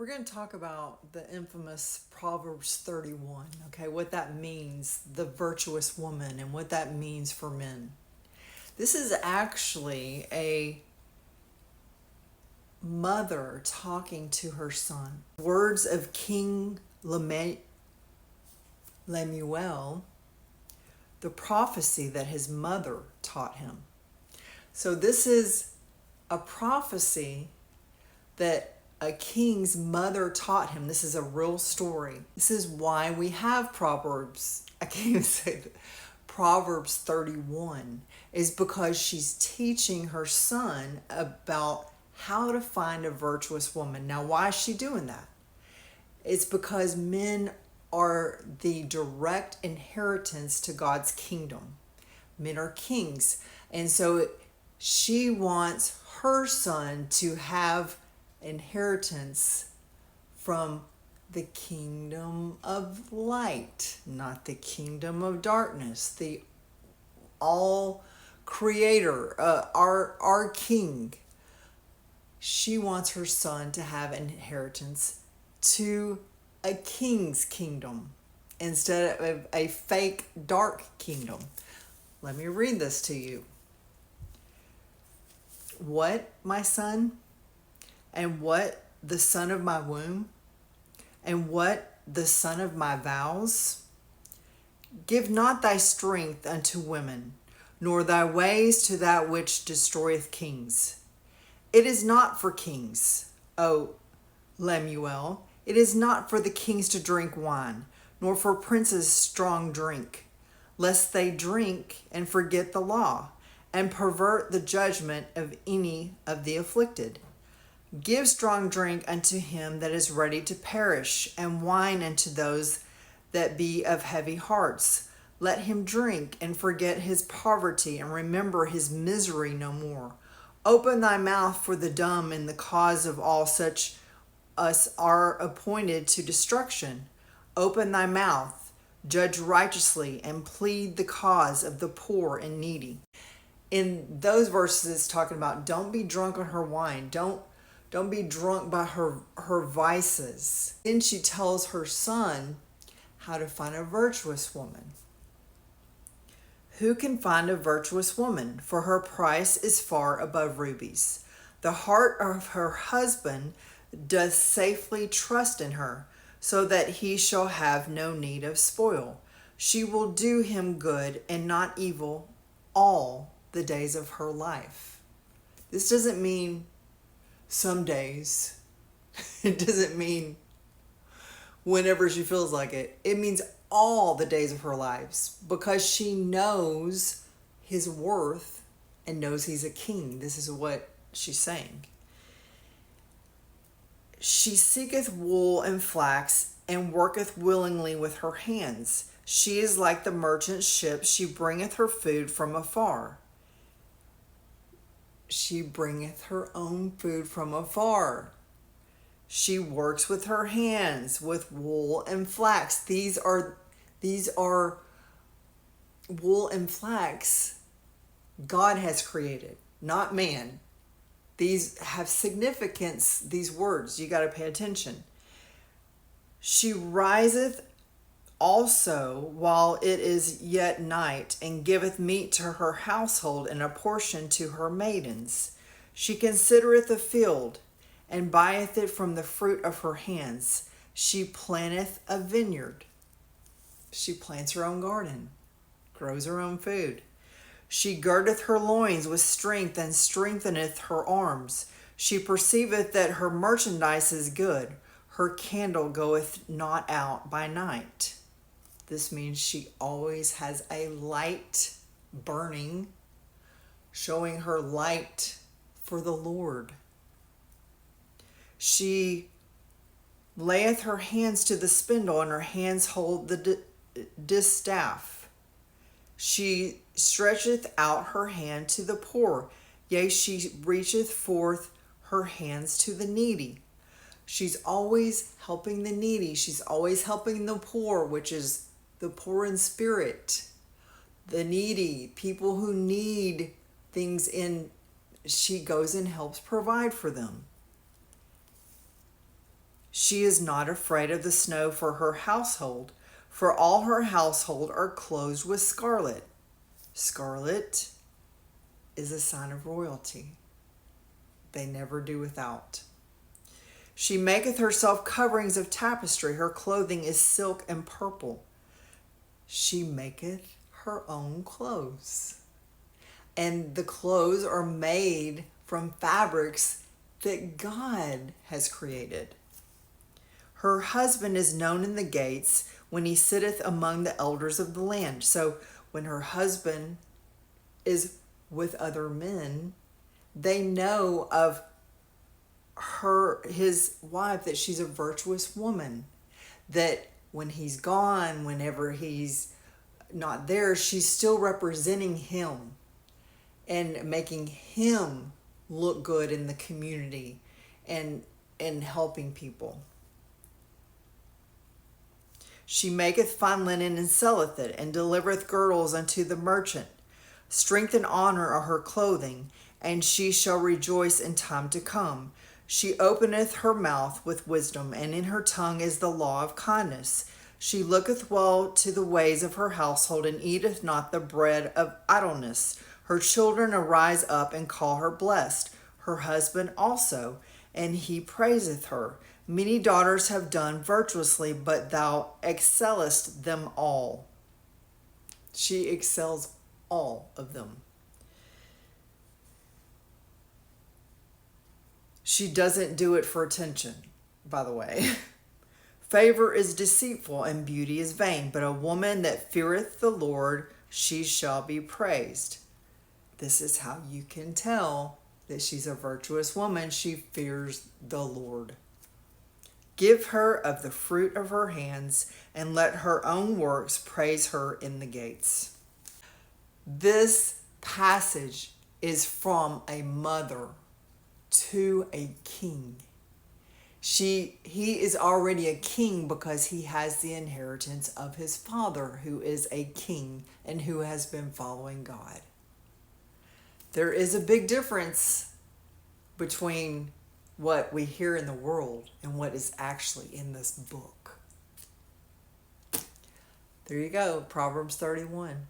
We're going to talk about the infamous Proverbs 31, okay, what that means, the virtuous woman, and what that means for men. This is actually a mother talking to her son. Words of King Lemuel, the prophecy that his mother taught him. So this is a prophecy that a king's mother taught him. This is a real story. This is why we have Proverbs. I can't even say that. Proverbs 31 is because she's teaching her son about how to find a virtuous woman. Now, why is she doing that? It's because men are the direct inheritance to God's kingdom. Men are kings. And so she wants her son to have inheritance from the kingdom of light, not the kingdom of darkness. The all creator, our king. She wants her son to have inheritance to a king's kingdom instead of a fake dark kingdom. Let me read this to you. What, my son? And what, the son of my womb? And what, the son of my vows? Give not thy strength unto women, nor thy ways to that which destroyeth kings. It is not for kings, O Lemuel, it is not for the kings to drink wine, nor for princes strong drink, lest they drink and forget the law, and pervert the judgment of any of the afflicted. Give strong drink unto him that is ready to perish, and wine unto those that be of heavy hearts. Let him drink and forget his poverty, and remember his misery no more. Open thy mouth for the dumb in the cause of all such as are appointed to destruction. Open thy mouth, judge righteously, and plead the cause of the poor and needy. In those verses, it's talking about don't be drunk on her wine. Don't be drunk by her vices. Then she tells her son how to find a virtuous woman. Who can find a virtuous woman? For her price is far above rubies. The heart of her husband doth safely trust in her, so that he shall have no need of spoil. She will do him good and not evil all the days of her life. This doesn't mean some days. It doesn't mean whenever she feels like it. It means all the days of her lives, because she knows his worth and knows he's a king. This is what she's saying. She seeketh wool and flax, and worketh willingly with her hands. She is like the merchant ship. She bringeth her food from afar. She bringeth her own food from afar. She works with her hands, with wool and flax. These are wool and flax God has created, not man. These have significance, these words. You got to pay attention. She riseth also while it is yet night, and giveth meat to her household, and a portion to her maidens. She considereth a field, and buyeth it from the fruit of her hands. She planteth a vineyard. She plants her own garden, grows her own food. She girdeth her loins with strength, and strengtheneth her arms. She perceiveth that her merchandise is good. Her candle goeth not out by night. This means she always has a light burning, showing her light for the Lord. She layeth her hands to the spindle, and her hands hold the distaff. She stretcheth out her hand to the poor, yea, she reacheth forth her hands to the needy. She's always helping the needy. She's always helping the poor, which is the poor in spirit, the needy, people who need things in. She goes and helps provide for them. She is not afraid of the snow for her household, for all her household are clothed with scarlet. Scarlet is a sign of royalty. They never do without. She maketh herself coverings of tapestry. Her clothing is silk and purple. She maketh her own clothes. And the clothes are made from fabrics that God has created. Her husband is known in the gates when he sitteth among the elders of the land. So when her husband is with other men, they know of his wife, that she's a virtuous woman, that when he's gone, whenever he's not there, she's still representing him and making him look good in the community and helping people. She maketh fine linen and selleth it, and delivereth girdles unto the merchant. Strength and honor are her clothing, and she shall rejoice in time to come. She openeth her mouth with wisdom, and in her tongue is the law of kindness. She looketh well to the ways of her household, and eateth not the bread of idleness. Her children arise up and call her blessed, her husband also, and he praiseth her. Many daughters have done virtuously, but thou excellest them all. She excels all of them. She doesn't do it for attention, by the way. Favor is deceitful and beauty is vain, but a woman that feareth the Lord, she shall be praised. This is how you can tell that she's a virtuous woman. She fears the Lord. Give her of the fruit of her hands, and let her own works praise her in the gates. This passage is from a mother to a king. He is already a king because he has the inheritance of his father, who is a king and who has been following God. There is a big difference between what we hear in the world and what is actually in this book. There you go, Proverbs 31.